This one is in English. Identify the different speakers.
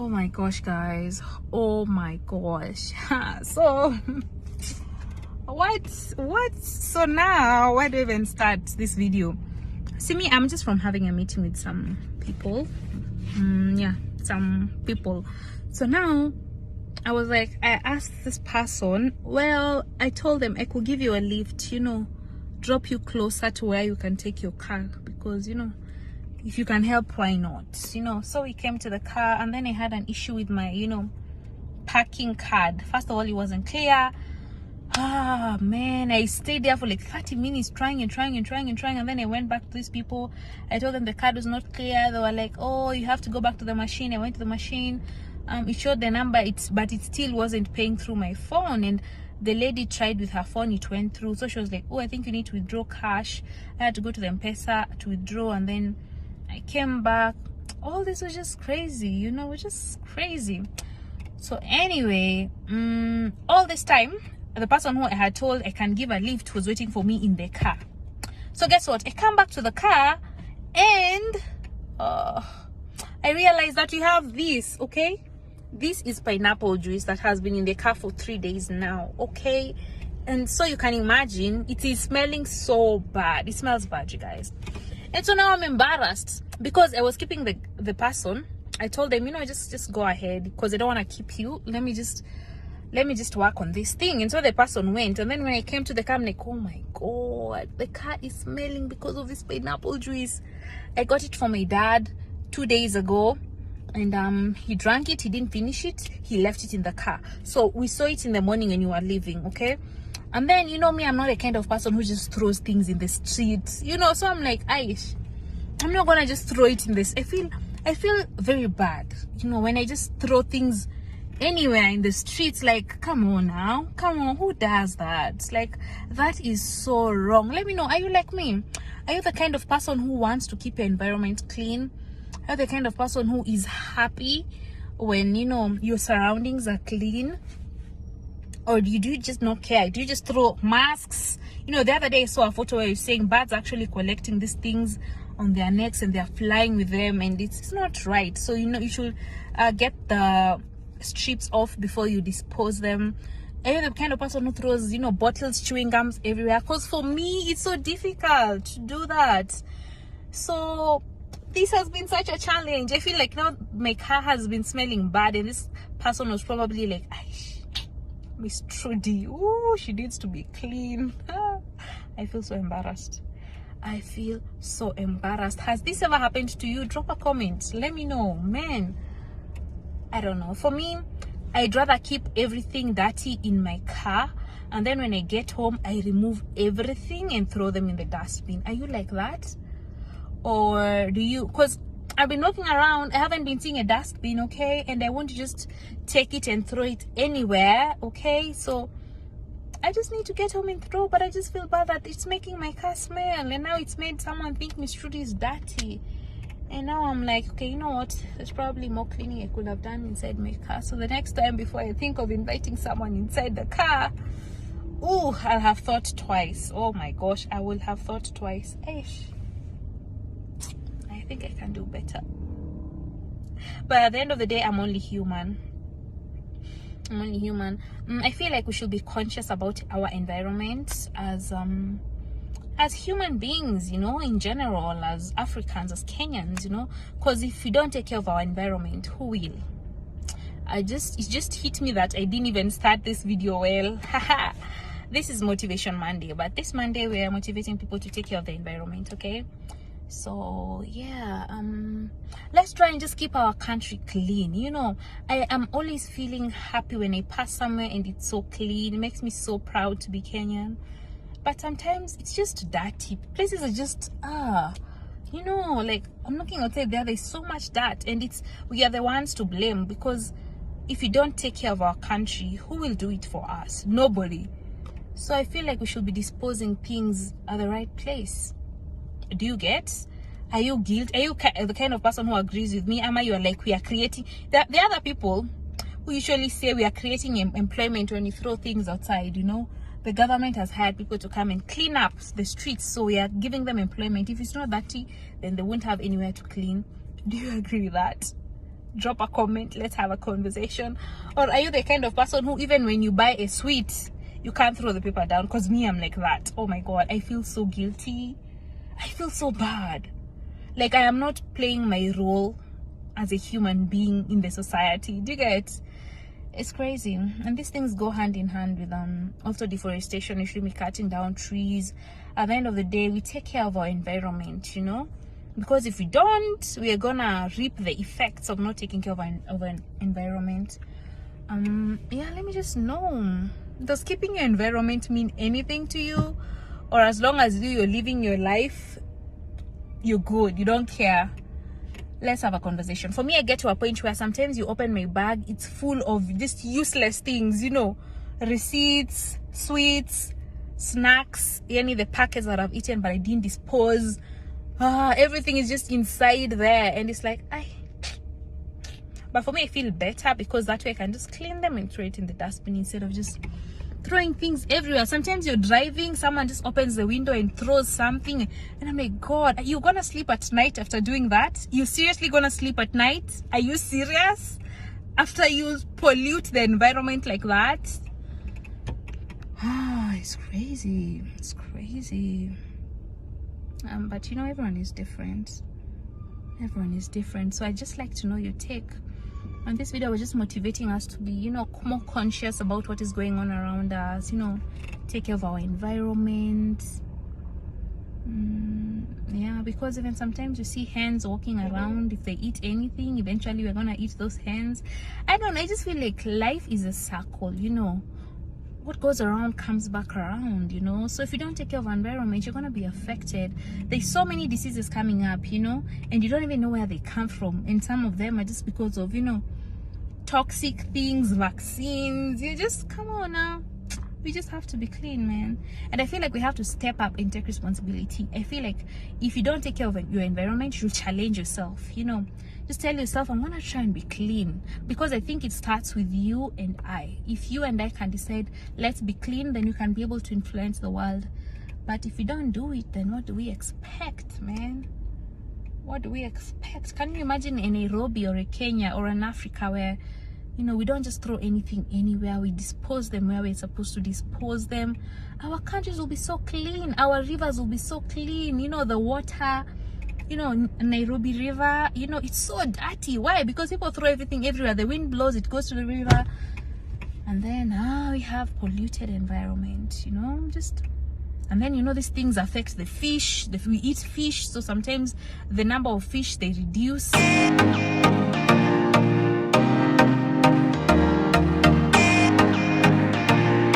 Speaker 1: Oh my gosh, guys. Oh my gosh. So what so now where do I even start this video? See me, I'm just from having a meeting with some people. Yeah, some people. So now I was like, I asked this person, well, I told them I could give you a lift, you know, drop you closer to where you can take your car, because, you know, if you can help, why not, you know. So we came to the car, and then I had an issue with my, you know, parking card. First of all, it wasn't clear. Ah man, I stayed there for like 30 minutes trying, and then I went back to these people. I told them the card was not clear. They were like, oh, you have to go back to the machine. I went to the machine. It showed the number, but it still wasn't paying through my phone, and the lady tried with her phone, it went through. So she was like, oh, I think you need to withdraw cash. I had to go to the M-Pesa to withdraw, and then I came back. All this was just crazy, you know, it was just crazy. So anyway, all this time, the person who I had told I can give a lift was waiting for me in the car. So guess what? I come back to the car, and I realized that you have this, okay? This is pineapple juice that has been in the car for 3 days now, okay? And so you can imagine, it is smelling so bad. It smells bad, you guys. And so now I'm embarrassed because I was keeping the person. I told them, you know, just go ahead, because I don't want to keep you. Let me just work on this thing. And so the person went, and then when I came to the car, I'm like, oh my god, the car is smelling because of this pineapple juice. I got it from my dad 2 days ago, and he drank it, he didn't finish it, he left it in the car. So we saw it in the morning when you were leaving, okay? And then, you know me, I'm not the kind of person who just throws things in the street, you know. So I'm like, Aish, I'm not gonna just throw it in this. I feel very bad, you know, when I just throw things anywhere in the streets. Like, come on now, come on, who does that? Like, that is so wrong. Let me know, are you like me? Are you the kind of person who wants to keep your environment clean? Are you the kind of person who is happy when, you know, your surroundings are clean? Or do you just not care? Do you just throw masks? You know, the other day I saw a photo where you're saying birds actually collecting these things on their necks and they're flying with them, and it's not right. So, you know, you should get the strips off before you dispose them. Are you the kind of person who throws, you know, bottles, chewing gums everywhere? Because for me, it's so difficult to do that. So this has been such a challenge. I feel like now my car has been smelling bad, and this person was probably like, Miss Trudy, oh, she needs to be clean. I feel so embarrassed. I feel so embarrassed. Has this ever happened to you? Drop a comment, let me know. Man, I don't know. For me, I'd rather keep everything dirty in my car, and then when I get home, I remove everything and throw them in the dustbin. Are you like that? Or do you? Because I've been walking around, I haven't been seeing a dustbin, okay? And I want to just take it and throw it anywhere, okay? So I just need to get home and throw, but I just feel bad that it's making my car smell, and now it's made someone think Miss Trudy is dirty. And now I'm like, okay, you know what? There's probably more cleaning I could have done inside my car. So the next time, before I think of inviting someone inside the car, oh, I'll have thought twice. Oh my gosh, I will have thought twice. Eish. I think I can do better. But at the end of the day, I'm only human. I feel like we should be conscious about our environment as human beings, you know, in general, as Africans, as Kenyans, you know, because if we don't take care of our environment, who will? It just hit me that I didn't even start this video well. This is Motivation Monday, but this Monday we are motivating people to take care of the environment, okay? So yeah, let's try and just keep our country clean. You know, I am always feeling happy when I pass somewhere and it's so clean. It makes me so proud to be Kenyan. But sometimes it's just dirty. Places are just you know, like I'm looking outside there's so much dirt, and we are the ones to blame, because if we don't take care of our country, who will do it for us? Nobody. So I feel like we should be disposing things at the right place. Do you get? Are you guilty? Are you the kind of person who agrees with me? Am I? You are like, we are creating the other people who usually say we are creating employment when you throw things outside. You know, the government has hired people to come and clean up the streets, so we are giving them employment. If it's not dirty, then they won't have anywhere to clean. Do you agree with that? drop a comment, let's have a conversation. Or are you the kind of person who, even when you buy a sweet, you can't throw the paper down? Because me, I'm like that. Oh my god, I feel so guilty. I feel so bad. Like I am not playing my role as a human being in the society. Do you get? It's crazy. And these things go hand in hand with also deforestation. You should be cutting down trees. At the end of the day, we take care of our environment, you know, because if we don't, we are gonna reap the effects of not taking care of our environment. Yeah, let me just know, does keeping your environment mean anything to you? Or as long as you're living your life, you're good, you don't care? Let's have a conversation. For me, I get to a point where sometimes you open my bag, it's full of just useless things, you know, receipts, sweets, snacks, any the packets that I've eaten but I didn't dispose. Everything is just inside there, and it's like, but for me, I feel better because that way I can just clean them and throw it in the dustbin instead of just throwing things everywhere. Sometimes you're driving, someone just opens the window and throws something, and I'm like, God, are you gonna sleep at night after doing that? You seriously gonna sleep at night? Are you serious? After you pollute the environment like that? It's crazy. It's crazy. But you know, everyone is different. Everyone is different. So I just like to know your take. And this video was just motivating us to be, you know, more conscious about what is going on around us, you know, take care of our environment. Yeah, because even sometimes you see hens walking around. If they eat anything, eventually we're gonna eat those hens. I don't know, I just feel like life is a circle, you know. What goes around comes back around, you know. So if you don't take care of our environment, you're gonna be affected. There's so many diseases coming up, you know, and you don't even know where they come from, and some of them are just because of, you know, toxic things, vaccines. You just, come on now, we just have to be clean, man. And I feel like we have to step up and take responsibility. I feel like if you don't take care of your environment, you challenge yourself, you know. Just tell yourself, I'm gonna try and be clean, because I think it starts with you and I. If you and I can decide, let's be clean, then you can be able to influence the world. But if we don't do it, then what do we expect, man? What do we expect? Can you imagine in Nairobi or a Kenya or an Africa where, you know, we don't just throw anything anywhere, we dispose them where we're supposed to dispose them? Our countries will be so clean, our rivers will be so clean, you know, the water, you know, Nairobi river, you know, it's so dirty. Why? Because people throw everything everywhere. The wind blows, it goes to the river, and then we have polluted environment, you know. Just, and then, you know, these things affect the fish. We eat fish, so sometimes the number of fish, they reduce.